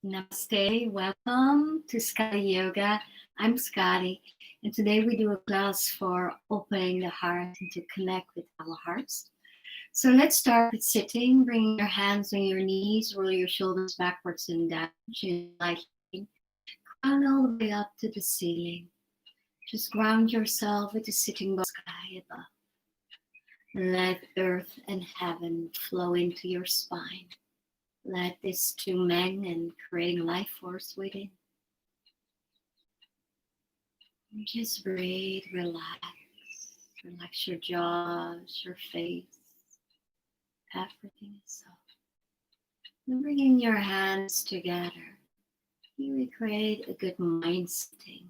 Namaste, welcome to Skadi Yoga. I'm Skadi, and today we do a class for opening the heart and to connect with our hearts. So let's start with sitting. Bring your hands on your knees, roll your shoulders backwards and down, chin lightly, crown all the way up to the ceiling. Just ground yourself with the sitting bone sky above. Let earth and heaven flow into your spine. Let this to meng and creating life force within. And just breathe, relax. Relax your jaws, your face. Everything is soft. And bringing your hands together, here we create a good mind setting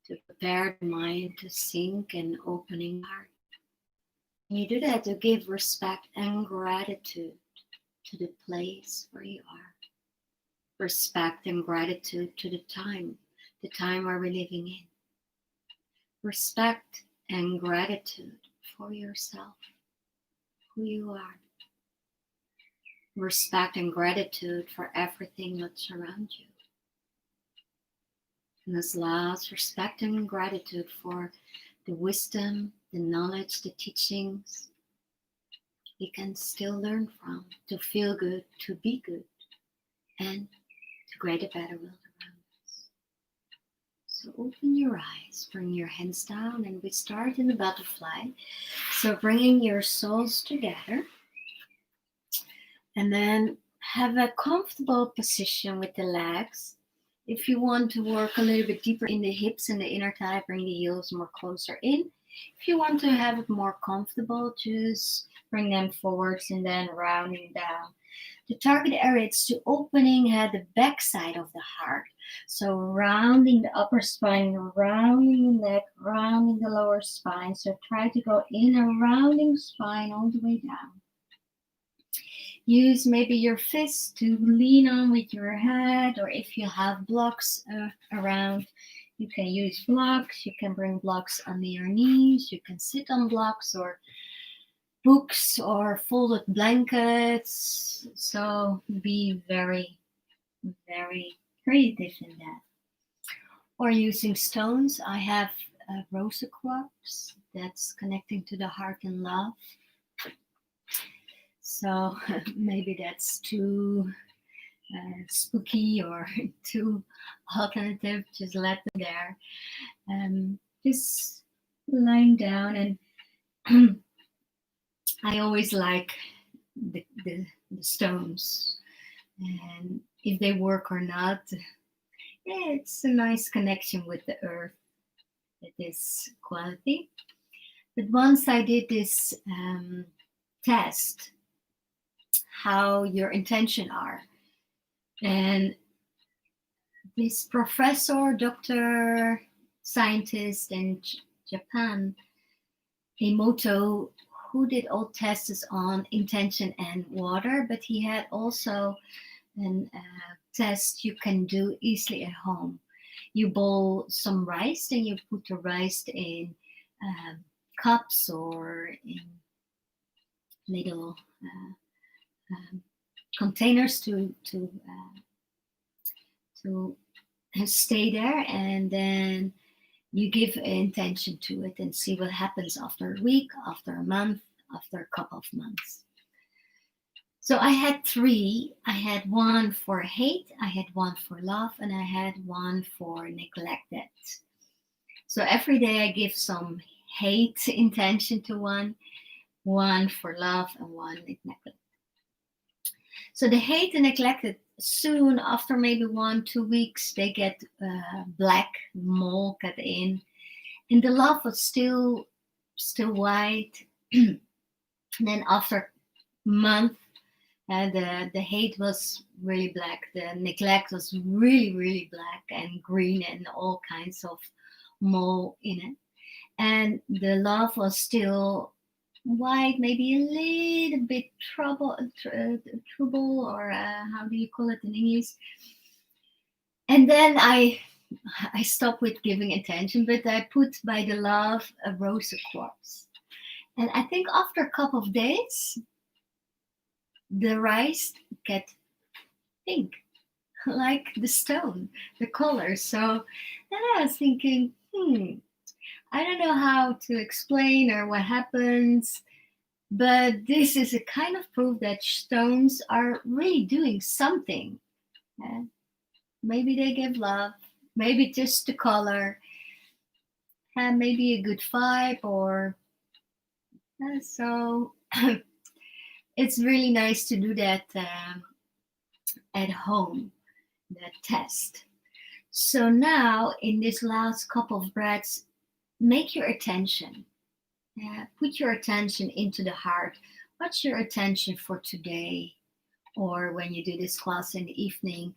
to prepare the mind to sink and opening heart. And you do that to give respect and gratitude to the place where you are. Respect and gratitude to the time where we're living in. Respect and gratitude for yourself, who you are. Respect and gratitude for everything that's around you. And as last, respect and gratitude for the wisdom, the knowledge, the teachings we can still learn from to feel good, to be good, and to create a better world around us. So open your eyes, bring your hands down, and we start in the butterfly. So bringing your soles together, and then have a comfortable position with the legs. If you want to work a little bit deeper in the hips and the inner thigh, bring the heels more closer in. If you want to have it more comfortable, just bring them forwards and then rounding down. The target area is to opening the back side of the heart. So rounding the upper spine, rounding the neck, rounding the lower spine. So try to go in a rounding spine all the way down. Use maybe your fists to lean on with your head, or if you have blocks around, you can use blocks. You can bring blocks under your knees. You can sit on blocks or books or folded blankets. So be very, very creative in that. Or using stones. I have a rose quartz that's connecting to the heart and love. So maybe that's too spooky or too alternative. Just let them there. Just lying down, and I always like the stones, and if they work or not, it's a nice connection with the earth. It is quality. But once I did this test, how your intention are, and this professor, doctor, scientist in Japan, Emoto, who did all tests on intention and water, but he had also a test you can do easily at home. You boil some rice and you put the rice in cups or in little containers to stay there, and then you give intention to it and see what happens after a week, after a month, after a couple of months. So I had 3. I had one for hate, I had one for love, and I had one for neglected. So every day I give some hate intention to one for love, and one neglected. So the hate and neglected, soon after maybe 1-2 weeks, they get black mole cut in, and the love was still white. And then after a month, the hate was really black, the neglect was really, really black and green and all kinds of mole in it, and the love was still white, maybe a little bit trouble, or how do you call it in English? And then I stopped with giving attention, but I put by the love a rose quartz, and I think after a couple of days, the rice get pink. like the stone, the color. So then I was thinking, I don't know how to explain or what happens, but this is a kind of proof that stones are really doing something. Yeah? Maybe they give love, maybe just the color, and maybe a good vibe, or so. It's really nice to do that at home, that test. So now, in this last couple of breaths, make your attention. Put your attention into the heart. What's your attention for today? Or when you do this class in the evening,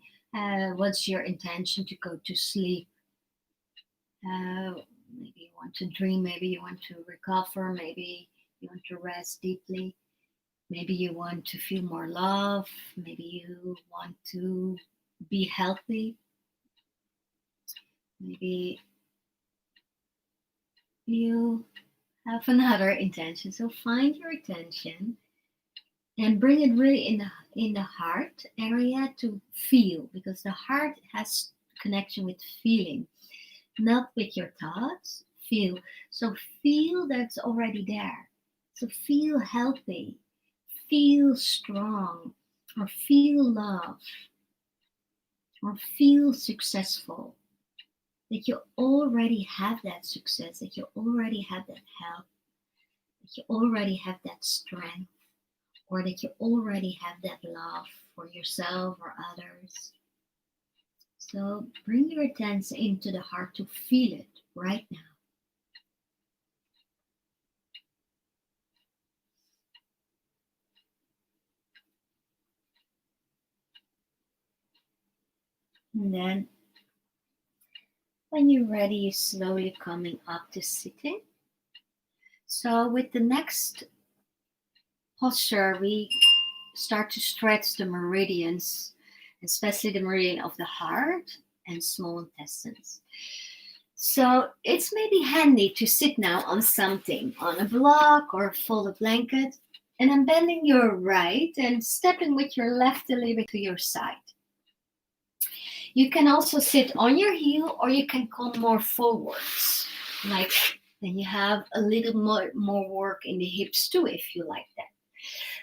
what's your intention to go to sleep? Maybe you want to dream, maybe you want to recover, maybe you want to rest deeply, maybe you want to feel more love, maybe you want to be healthy, maybe you have another intention. So find your attention and bring it really in the heart area to feel, because the heart has connection with feeling, not with your thoughts. Feel. So feel that's already there. So feel healthy, feel strong, or feel love, or feel successful. That you already have that success, that you already have that health, that you already have that strength, or that you already have that love for yourself or others. So bring your attention into the heart to feel it right now. And then when you're ready, you're slowly coming up to sitting. So with the next posture, we start to stretch the meridians, especially the meridian of the heart and small intestines. So it's maybe handy to sit now on something, on a block or fold a blanket, and then bending your right and stepping with your left a little bit to your side. You can also sit on your heel, or you can come more forwards, like then you have a little more work in the hips too, if you like that.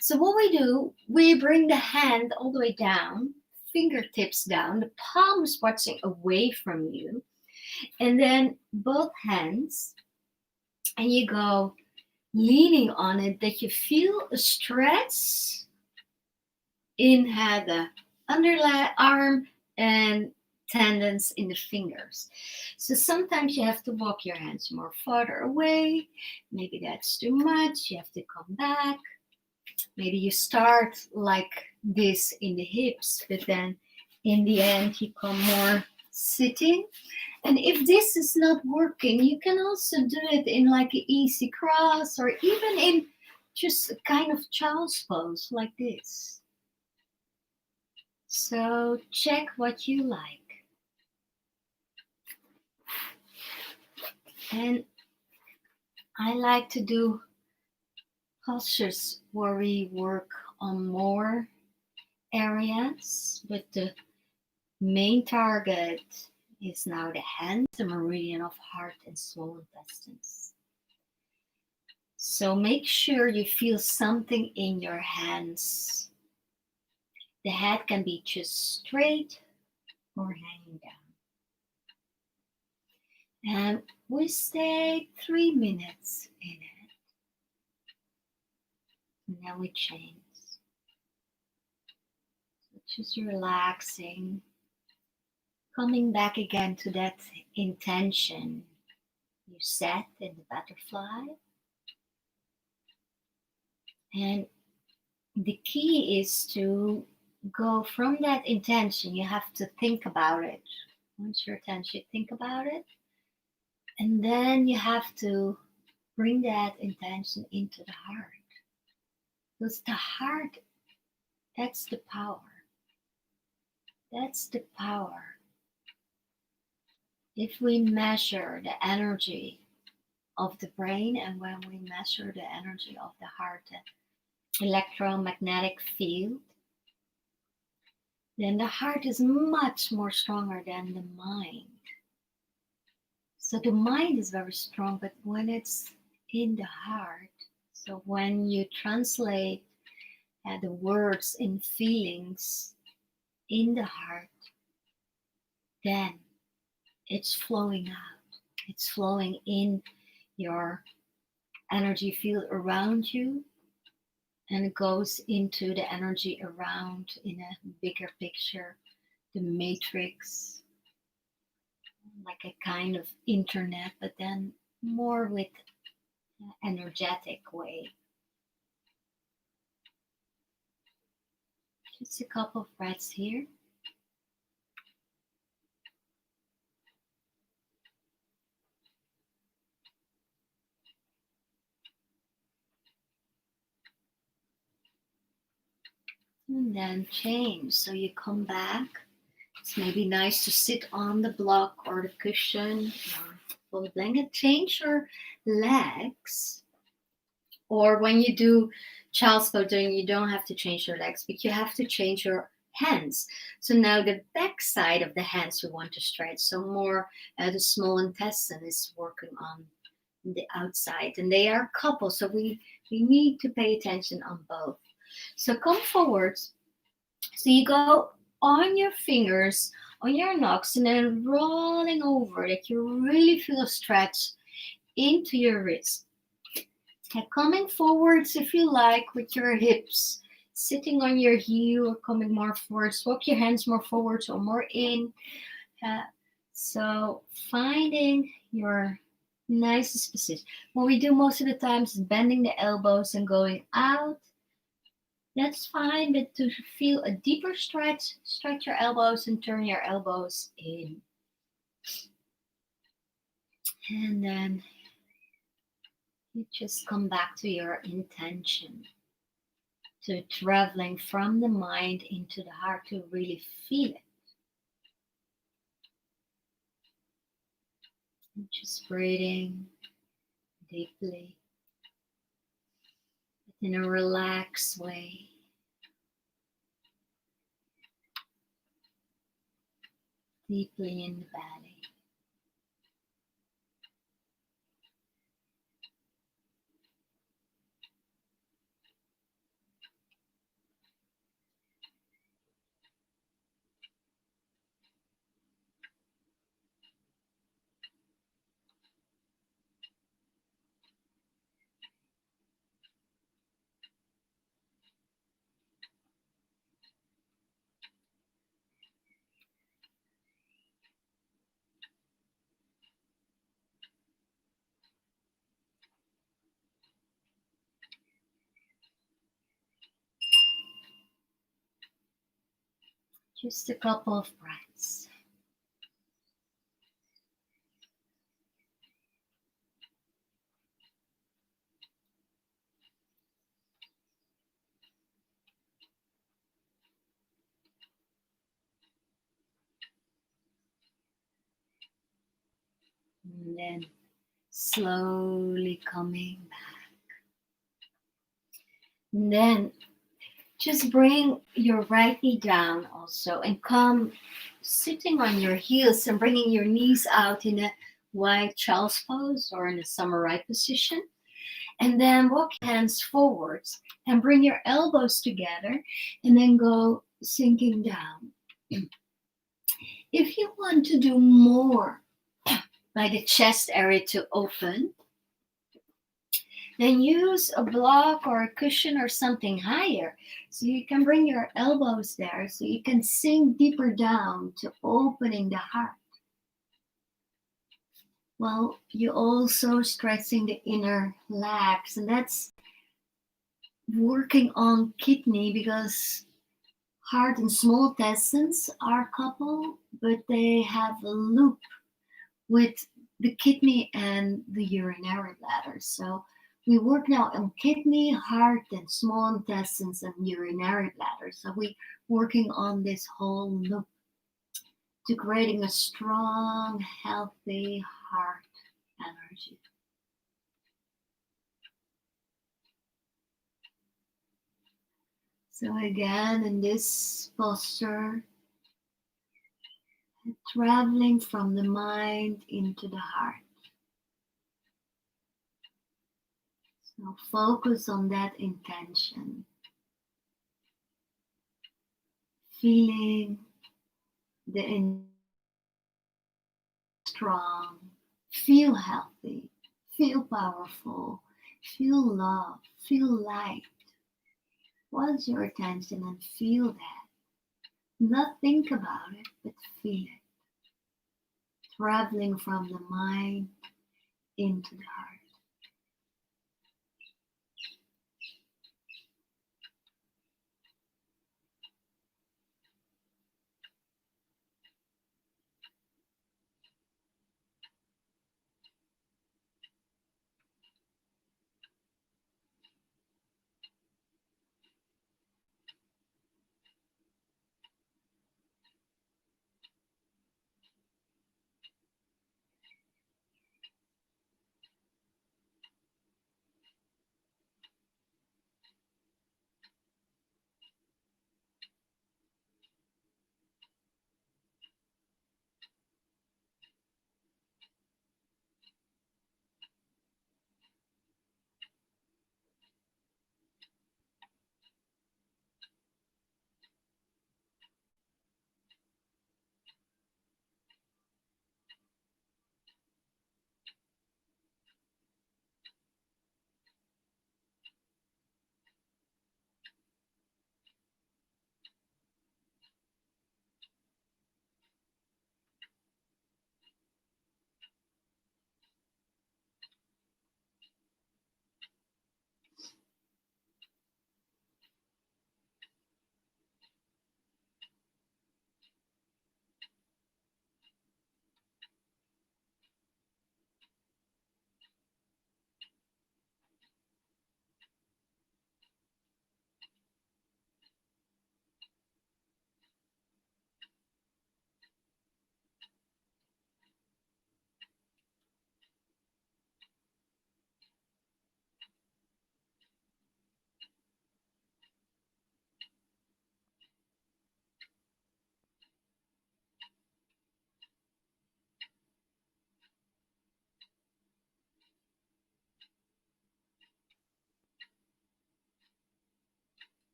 So what we do, we bring the hand all the way down, fingertips down, the palms watching away from you, and then both hands, and you go leaning on it, that you feel a stretch in the underarm and tendons in the fingers. So sometimes you have to walk your hands more farther away. Maybe that's too much. You have to come back. Maybe you start like this in the hips, but then in the end you come more sitting. And if this is not working, you can also do it in like an easy cross, or even in just a kind of child's pose like this. So check what you like. And I like to do postures where we work on more areas, but the main target is now the hands, the meridian of heart and small intestines. So make sure you feel something in your hands. The head can be just straight or hanging down. And we stay 3 minutes in it. And then we change. So just relaxing. Coming back again to that intention you set in the butterfly. And the key is to go from that intention. You have to think about it. Once your attention, think about it. And then you have to bring that intention into the heart. Because the heart, that's the power. That's the power. If we measure the energy of the brain, and when we measure the energy of the heart, the electromagnetic field, then the heart is much more stronger than the mind. So the mind is very strong, but when it's in the heart, so when you translate the words in feelings in the heart, then it's flowing out. It's flowing in your energy field around you, and it goes into the energy around in a bigger picture, the matrix, like a kind of internet, but then more with energetic way. Just a couple of breaths here. And then change. So you come back. It's maybe nice to sit on the block or the cushion or on the blanket. Change your legs. Or when you do child's pose, you don't have to change your legs, but you have to change your hands. So now the back side of the hands we want to stretch. So more the small intestine is working on the outside, and they are coupled. So we need to pay attention on both. So come forward. So you go on your fingers, on your knucks, and then rolling over that you really feel a stretch into your wrist. And coming forwards if you like with your hips, sitting on your heel or coming more forward. Swap your hands more forwards or more in. So finding your nicest position. What we do most of the time is bending the elbows and going out. That's fine, but to feel a deeper stretch, stretch your elbows and turn your elbows in. And then you just come back to your intention, to traveling from the mind into the heart to really feel it. And just breathing deeply in a relaxed way. Deeply in the belly. Just a couple of breaths. And then slowly coming back. And then just bring your right knee down also and come sitting on your heels and bringing your knees out in a wide child's pose or in a samurai position. And then walk your hands forwards and bring your elbows together and then go sinking down. If you want to do more by the chest area to open, then use a block or a cushion or something higher. So you can bring your elbows there so you can sink deeper down to opening the heart. Well, you're also stretching the inner legs, and that's working on kidney because heart and small intestines are coupled, but they have a loop with the kidney and the urinary bladder. So we work now on kidney, heart, and small intestines and urinary bladder. So we're working on this whole loop to creating a strong, healthy heart energy. So again, in this posture, traveling from the mind into the heart. So focus on that intention. Feeling the strong, feel healthy, feel powerful, feel love, feel light. What's your attention and feel that? Not think about it, but feel it. Traveling from the mind into the heart.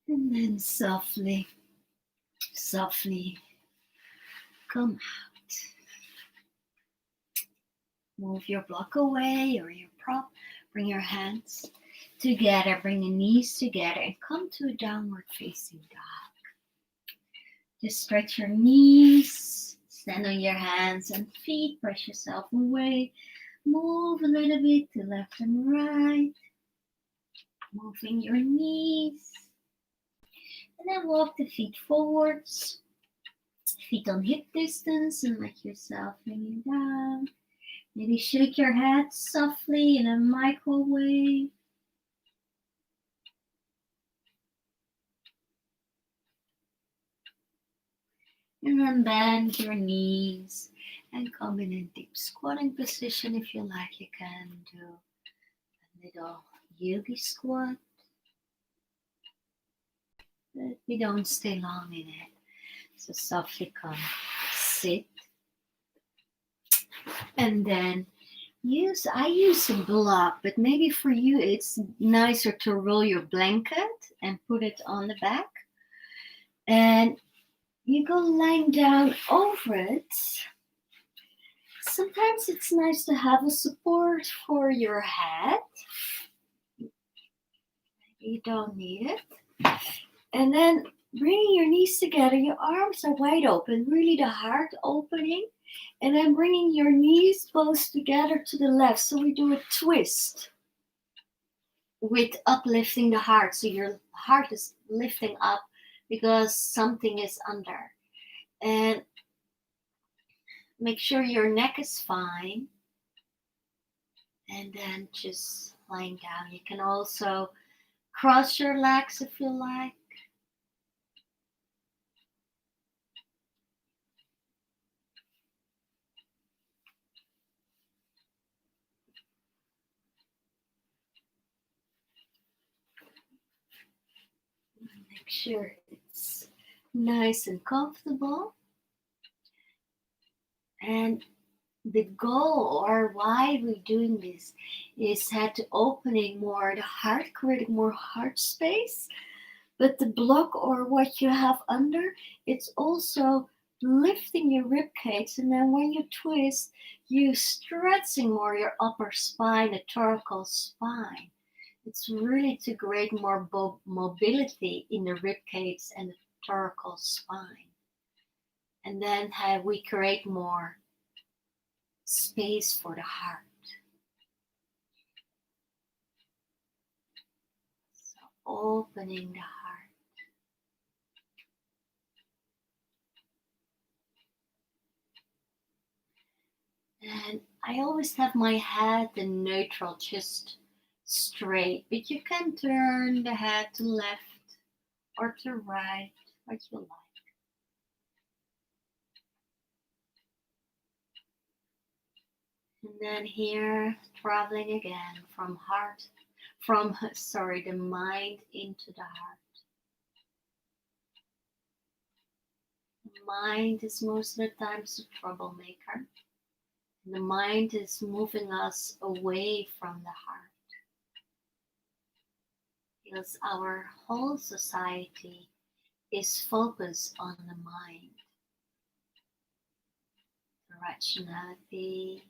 And then softly, softly come out. Move your block away or your prop. Bring your hands together, bring the knees together, and come to a downward facing dog. Just stretch your knees, stand on your hands and feet, press yourself away. Move a little bit to left and right, moving your knees. And then walk the feet forwards, feet on hip distance, and let yourself hanging down. Maybe shake your head softly in a microwave. And then bend your knees and come in a deep squatting position. If you like, you can do a little yogi squat, but we don't stay long in it. So softly come, sit, and then I use a block, but maybe for you it's nicer to roll your blanket and put it on the back. And you go lying down over it. Sometimes it's nice to have a support for your head. You don't need it. And then bringing your knees together, your arms are wide open, really the heart opening. And then bringing your knees both together to the left. So we do a twist with uplifting the heart. So your heart is lifting up because something is under. And make sure your neck is fine. And then just lying down. You can also cross your legs if you like. Make sure it's nice and comfortable. And the goal or why we're doing this is to opening more the heart, creating more heart space. But the block or what you have under, it's also lifting your rib cage. And then when you twist, you stretching more your upper spine, the thoracic spine. It's really to create more mobility in the rib cage and the thoracic spine. And then we create more space for the heart. So opening the heart. And I always have my head in neutral, just straight. But you can turn the head to left or to right, what you like. And then here, traveling again from the mind into the heart. The mind is most of the times a troublemaker. And the mind is moving us away from the heart. Because our whole society is focused on the mind. The rationality,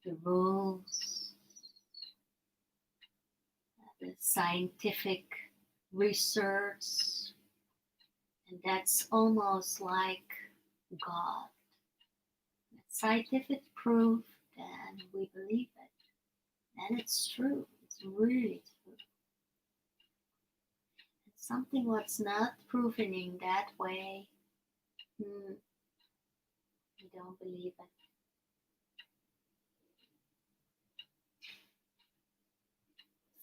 the rules, the scientific research, and that's almost like God. It's scientific proof, then we believe it. And it's true, it's really true. And something what's not proven in that way, we don't believe it.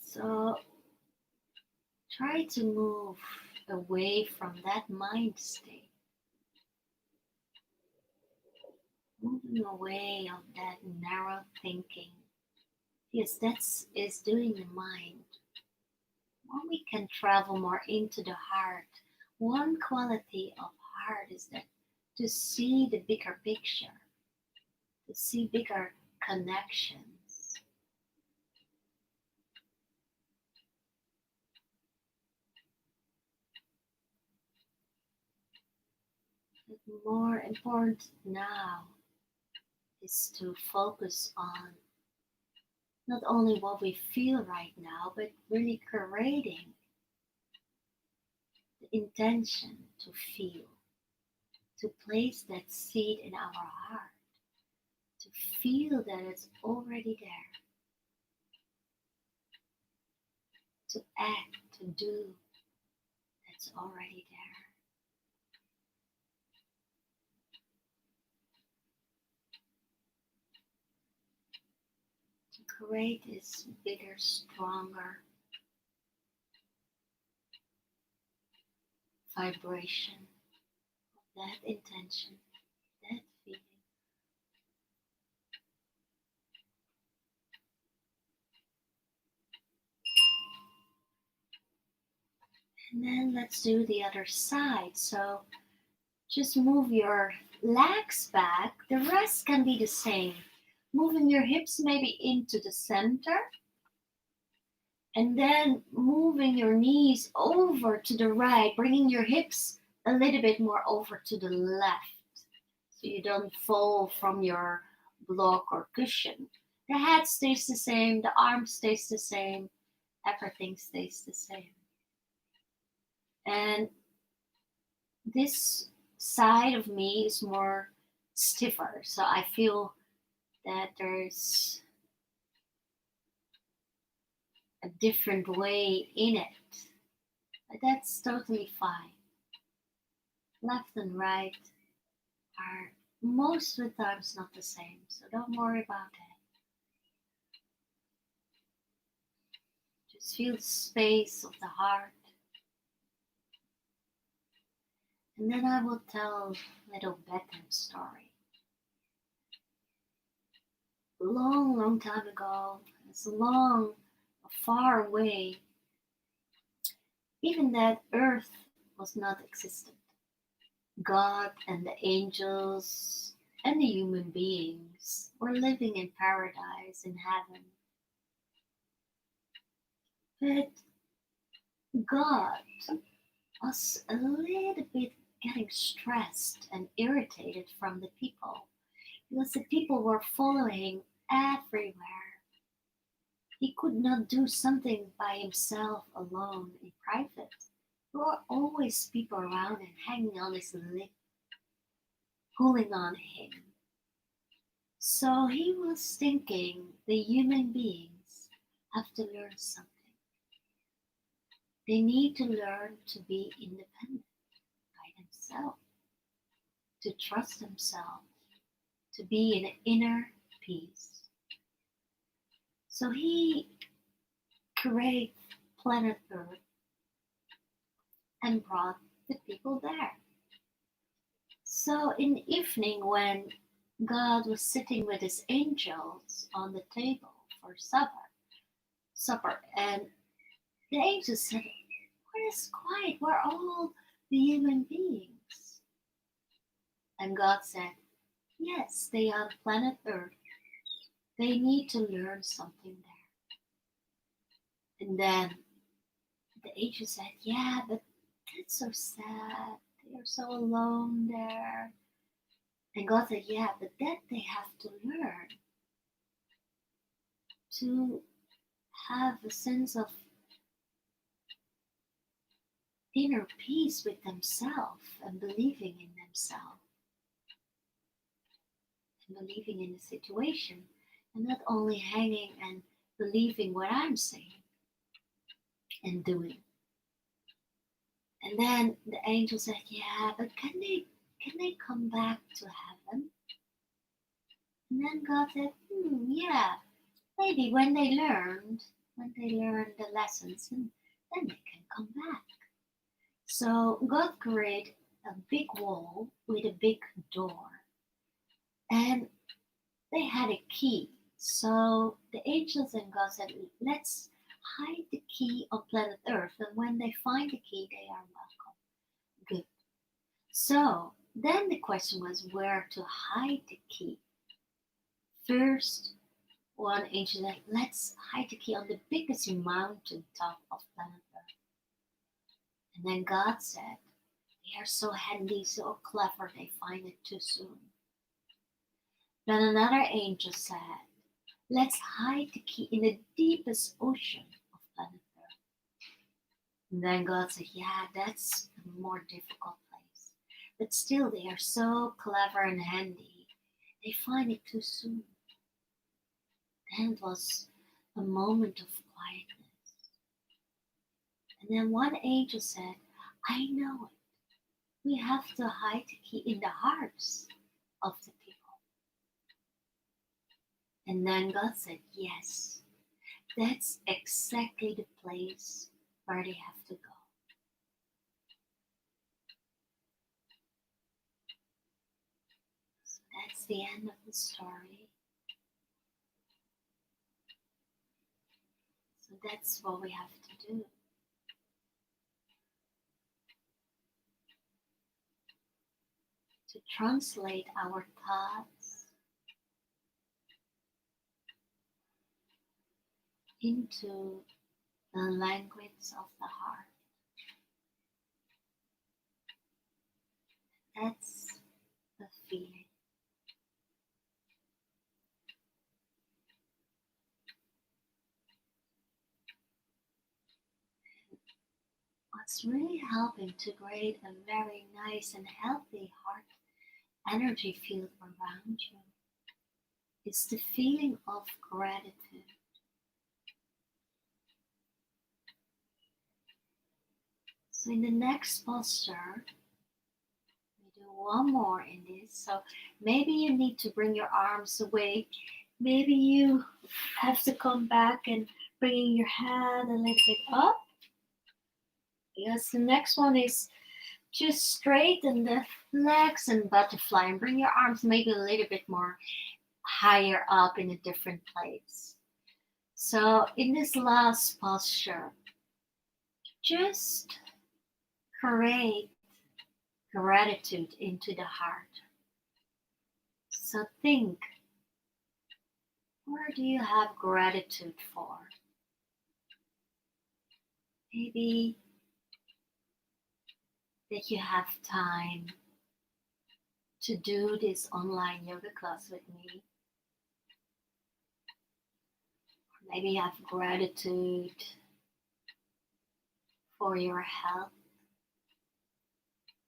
So try to move away from that mind state. Moving away of that narrow thinking. Yes, that's is doing the mind. When we can travel more into the heart, one quality of heart is that to see the bigger picture, to see bigger connections. But more important now is to focus on not only what we feel right now, but really creating the intention to feel, to place that seed in our heart, to feel that it's already there, to act, to do, that's already there. To create this bigger, stronger vibration that intention, that feeling. And then let's do the other side. So just move your legs back. The rest can be the same. Moving your hips maybe into the center. And then moving your knees over to the right, bringing your hips a little bit more over to the left. So you don't fall from your block or cushion. The head stays the same, the arm stays the same, everything stays the same. And this side of me is more stiffer, so I feel that there's a different way in it. But that's totally fine. Left and right are most of the times not the same, so don't worry about that. Just feel the space of the heart. And then I will tell a little bedtime story. A long, long time ago, as long, far away, even that earth was not existent. God and the angels and the human beings were living in paradise, in heaven. But God was a little bit getting stressed and irritated from the people because the people were following everywhere. He could not do something by himself alone in private. There were always people around and hanging on his lip, pulling on him. So he was thinking the human beings have to learn something. They need to learn to be independent by themselves, to trust themselves, to be in inner peace. So he created planet Earth and brought the people there. So in the evening, when God was sitting with his angels on the table for supper, and the angels said, "Where is quiet? Where are all the human beings?" And God said, "Yes, they are on planet Earth. They need to learn something there." And then the angel said, "Yeah, but that's so sad. They are so alone there." And God said, "Yeah, but that they have to learn to have a sense of inner peace with themselves and believing in themselves and believing in the situation and not only hanging and believing what I'm saying and doing." And then the angel said, "Yeah, but can they come back to heaven?" And then God said, "Yeah, maybe when they learn the lessons, and then they can come back." So God created a big wall with a big door, and they had a key. So the angels and God said, "Let's hide the key on planet Earth, and when they find the key, they are welcome." Good. So then the question was where to hide the key. First, one angel said, "Let's hide the key on the biggest mountain top of planet Earth." And then God said, "They are so handy, so clever, they find it too soon." Then another angel said, "Let's hide the key in the deepest ocean of planet Earth." And then God said, "Yeah, that's a more difficult place. But still, they are so clever and handy, they find it too soon." Then it was a moment of quietness. And then one angel said, "I know it. We have to hide the key in the hearts of the people." And then God said, "Yes, that's exactly the place where they have to go." that's the end of the story. So that's what we have to do. To translate our thoughts into the language of the heart. That's the feeling. What's really helping to create a very nice and healthy heart energy field around you is the feeling of gratitude. So in the next posture, we do one more in this. So maybe you need to bring your arms away. Maybe you have to come back and bringing your head a little bit up. Because the next one is just straighten the legs and butterfly and bring your arms maybe a little bit more higher up in a different place. So in this last posture, just create gratitude into the heart. So think, where do you have gratitude for? Maybe that you have time to do this online yoga class with me. Maybe you have gratitude for your health,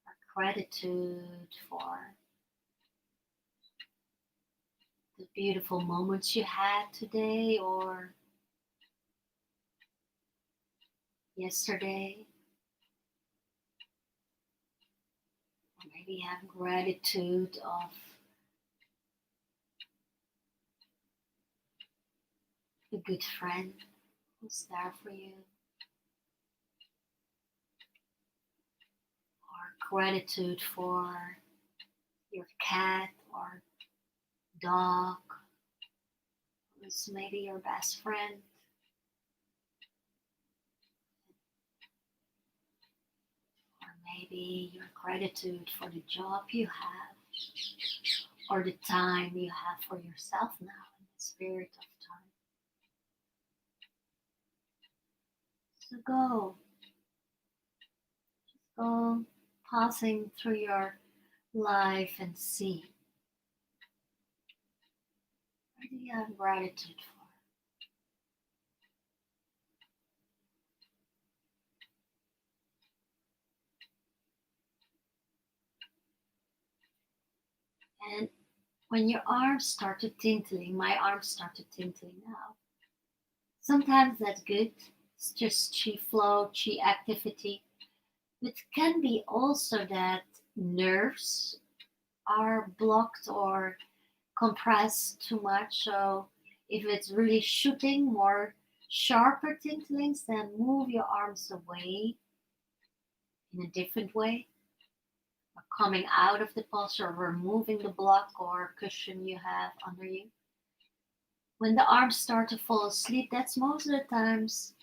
or gratitude for the beautiful moments you had today or yesterday. Or maybe you have gratitude of a good friend who's there for you. Or gratitude for your cat or dog who's maybe your best friend. Or maybe your gratitude for the job you have or the time you have for yourself now in the spirit of time. So go passing through your life and see, where do you have gratitude for? And when your arms started tingling, my arms started tingling now. Sometimes that's good. It's just chi flow, chi activity. But it can be also that nerves are blocked or compressed too much. So if it's really shooting more sharper tinglings, then move your arms away in a different way. Or coming out of the posture, or removing the block or cushion you have under you. When the arms start to fall asleep, that's most of the times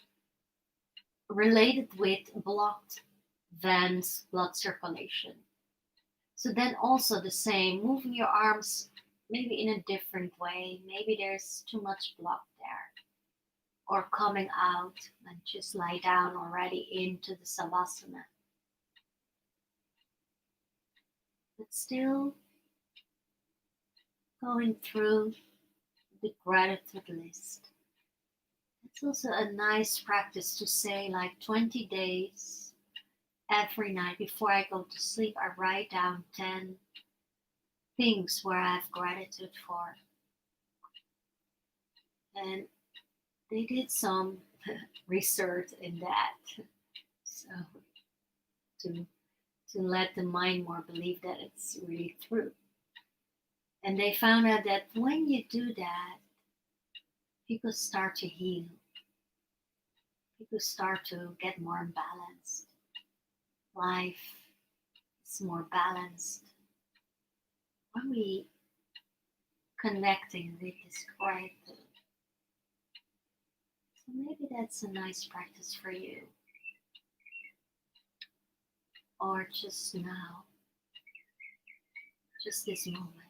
related with blocked veins, blood circulation. So then also the same, moving your arms maybe in a different way. Maybe there's too much block there. Or coming out and just lie down already into the savasana. But still going through the gratitude list. It's also a nice practice to say like 20 days every night before I go to sleep. I write down 10 things where I have gratitude for. And they did some research in that. So to let the mind more believe that it's really true. And they found out that when you do that, people start to heal. People start to get more balanced. Life is more balanced when we connecting with this quiet thing. So maybe that's a nice practice for you. Or just now, just this moment.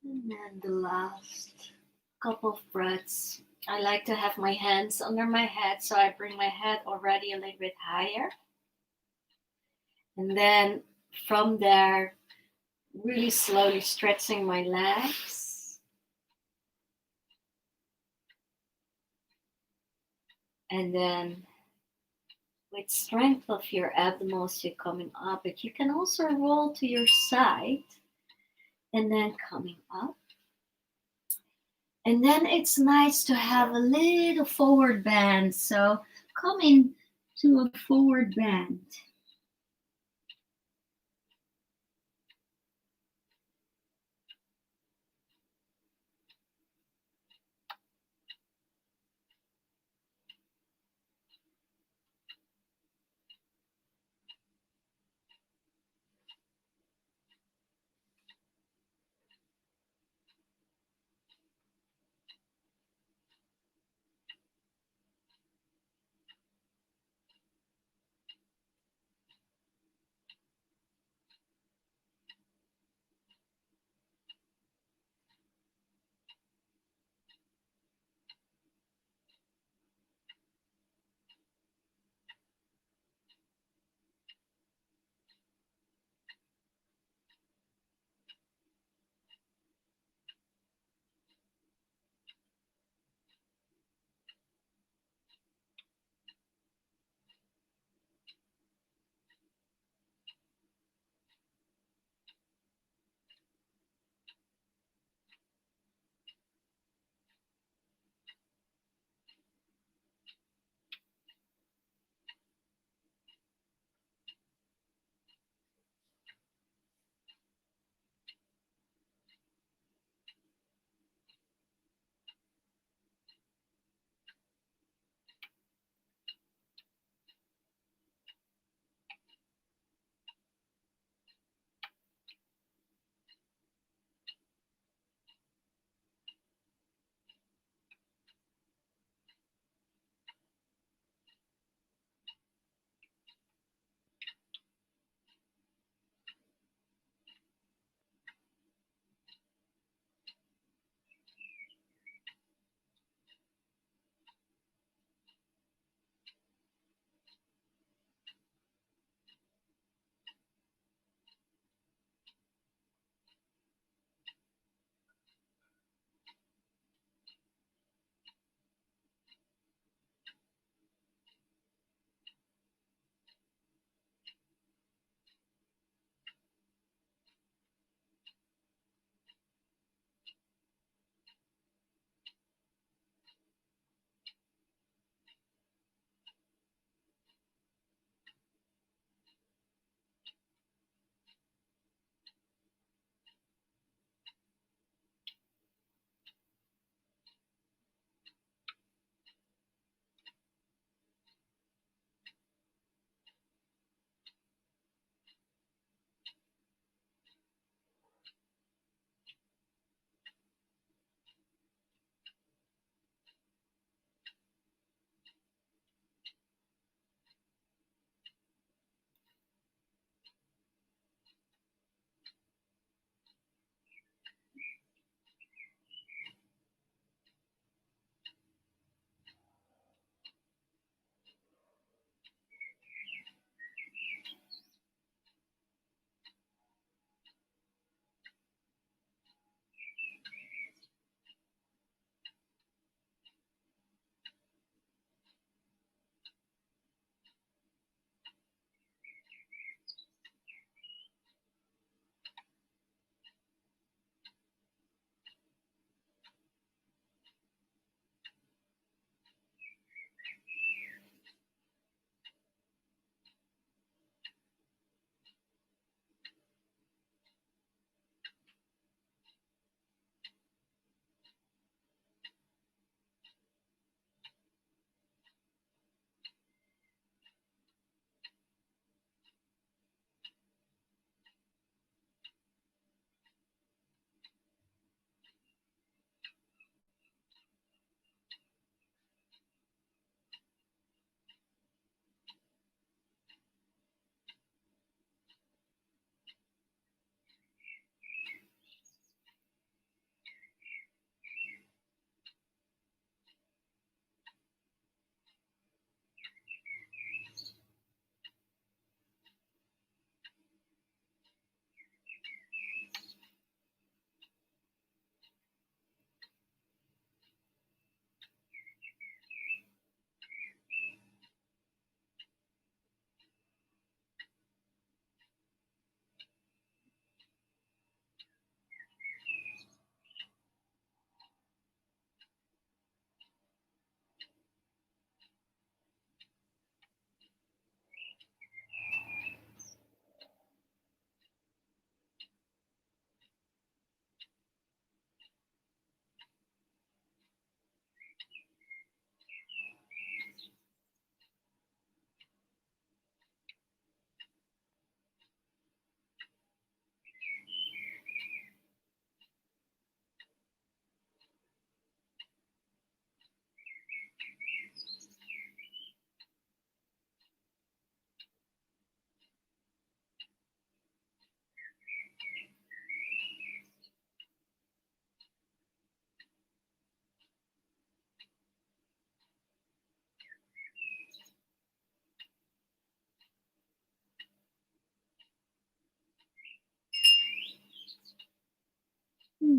And then the last couple of breaths. I like to have my hands under my head, so I bring my head already a little bit higher. And then from there, really slowly stretching my legs. And then with strength of your abdomen, you're coming up, but you can also roll to your side and then coming up. And then it's nice to have a little forward bend. So come into a forward bend.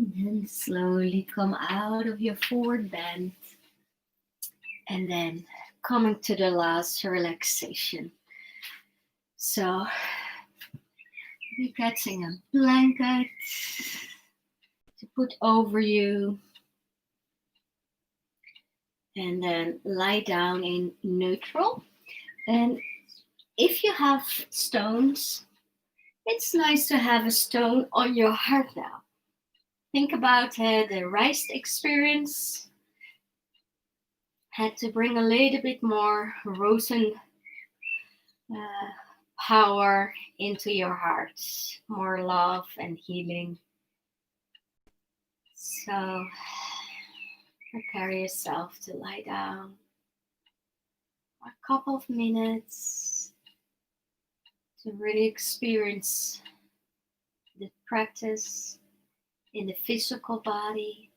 And then slowly come out of your forward bend. And then coming to the last relaxation. So we're getting a blanket to put over you. And then lie down in neutral. And if you have stones, it's nice to have a stone on your heart now. Think about the Reist experience. Had to bring a little bit more Rosen power into your heart, more love and healing. So prepare yourself to lie down for a couple of minutes to really experience the practice in the physical body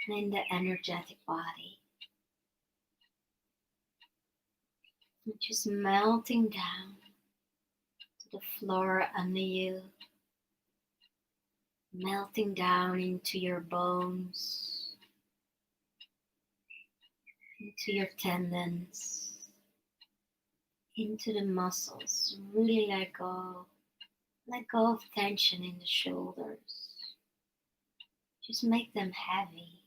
and in the energetic body. And just melting down to the floor under you, melting down into your bones, into your tendons, into the muscles. Really let go. Let go of tension in the shoulders. Just make them heavy.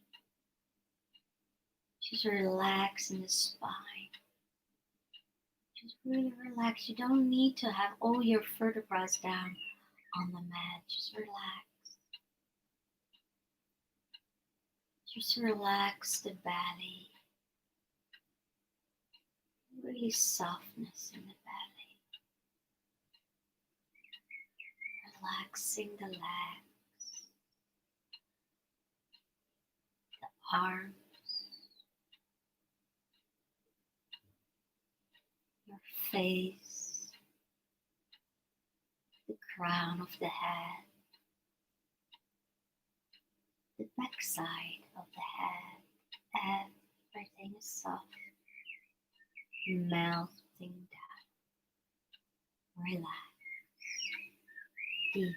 Just relax in the spine. Just really relax. You don't need to have all your vertebrae down on the mat. Just relax. Just relax the belly. Really softness in the belly. Relaxing the legs, the arms, your face, the crown of the head, the back side of the head. Everything is soft, melting down. Relax, deep.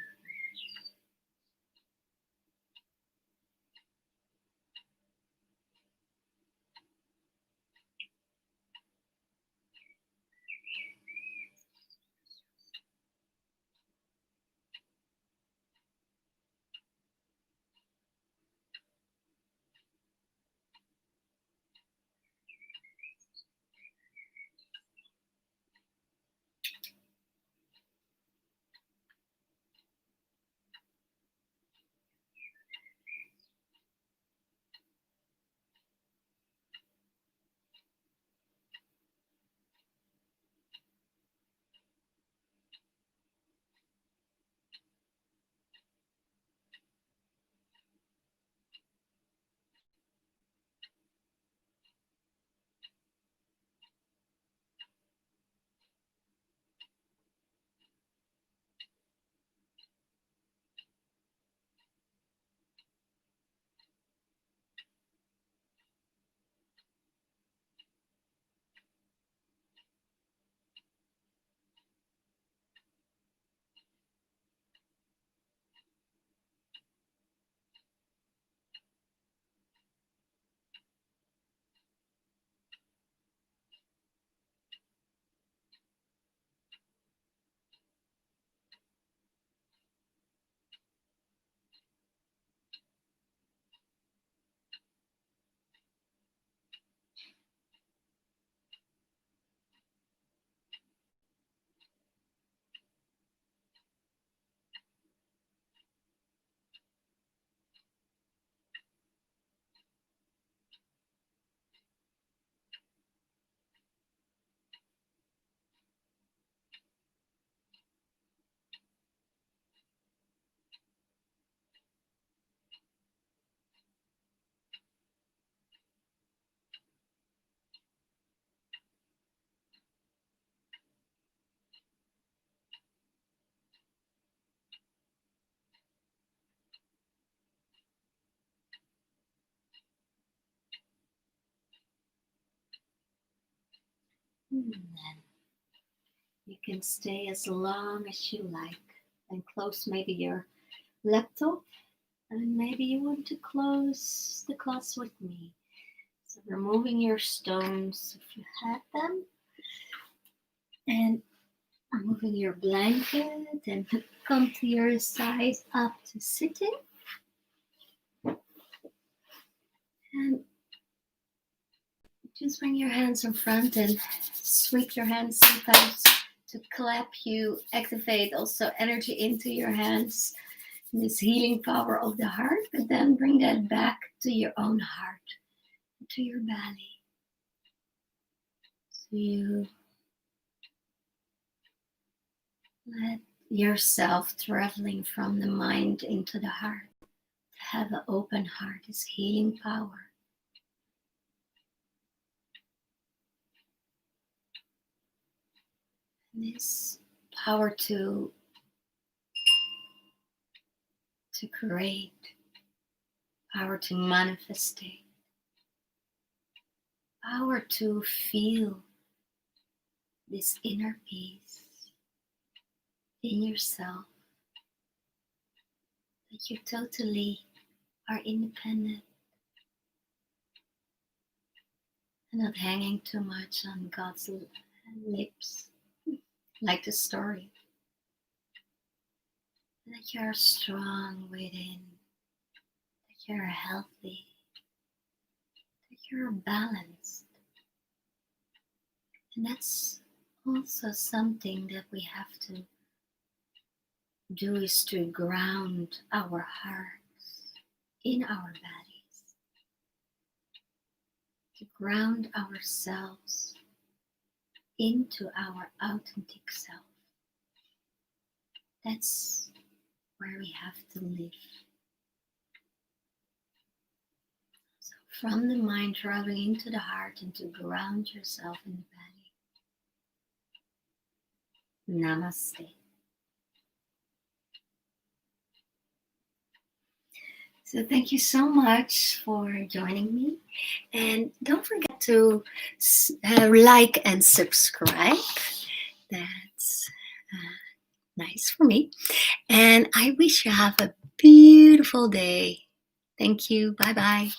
And then you can stay as long as you like and close maybe your laptop And maybe you want to close the class with me. So removing your stones if you had them. And removing your blanket and come to your side up to sitting. And just bring your hands in front and sweep your hands sometimes to clap. You activate also energy into your hands, this healing power of the heart, but then bring that back to your own heart, to your belly. So you let yourself traveling from the mind into the heart. To have an open heart is healing power. And this power to create, power to manifestate, power to feel this inner peace in yourself, that you totally are independent and not hanging too much on God's lips, like the story. That you are strong within, that you are healthy, that you are balanced. And that's also something that we have to do, is to ground our hearts in our bodies, to ground ourselves into our authentic self. That's where we have to live. So from the mind traveling into the heart and to ground yourself in the body. Namaste. So thank you so much for joining me. And don't forget to like and subscribe. That's nice for me. And I wish you have a beautiful day. Thank you. Bye-bye.